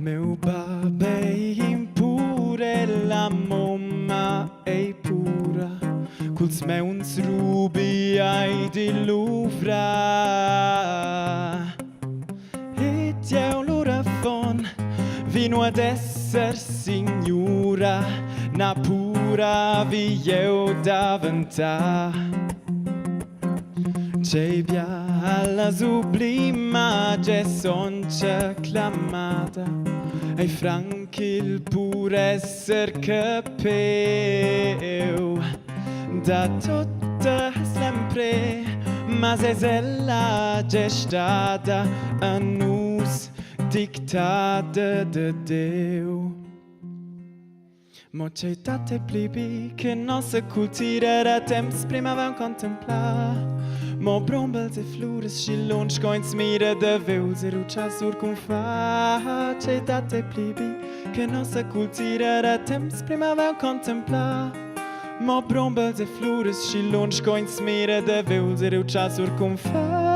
Meu babei impure, la mamma è pura, culs meuns rubi ai di luvra. Et eu l'ora fon, vino ad esser signora, na pura vi eu daventa. C'è via alla sublima, c'è sonce clamata, e franchil pur esser capeu. Da tutta sempre, ma se ella c'è stata a nus dictata de Deu. Mo c'è tate plibi che nostra cultura da temps prima vam contemplar. Mo brombels e flores scillons coins mira de veus e ruccia sur cum fa. C'è tate plibi che nostra cultura da temps prima vam contemplar. Mo brombels e flores scillons coins mira de veus e ruccia sur cum fa.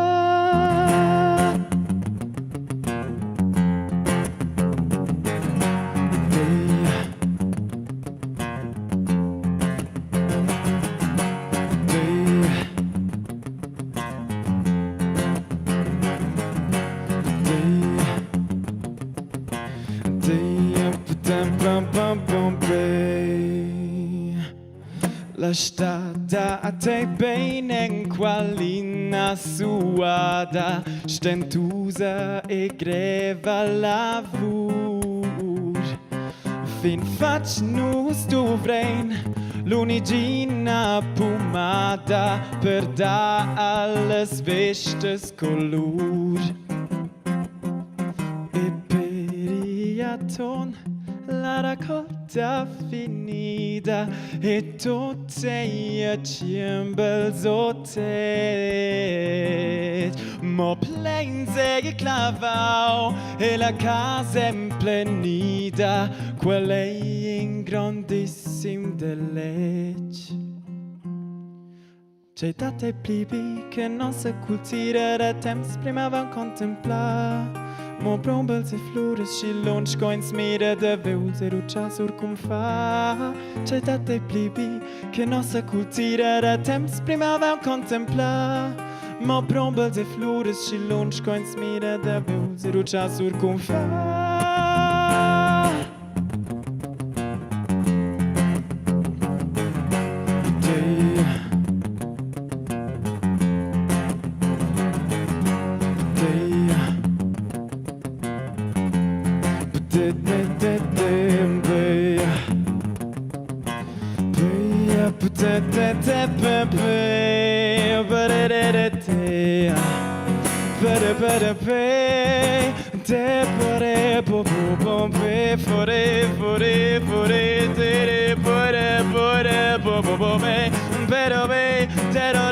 La strada a te bene qualina suada, stentusa e greva lavur. Fin fac nus tu vrein, l'unigina pomada per da alles vestes color. E periaton la raccolta finita e tutte a cimbals otet. Mo plainze e clavao e la casa emplenita, quella è in grandissim delegge. C'è tate plibi che nostra cultura da temps prima van contemplar. Mo brombels e flores scillons coins mira de veus e ruccia sur cum fa. C'è tate plibi che nostra cultura da temps prima van contemplar. Mo brombels e flores scillons coins mira de veus e ruccia sur cum fa. Pero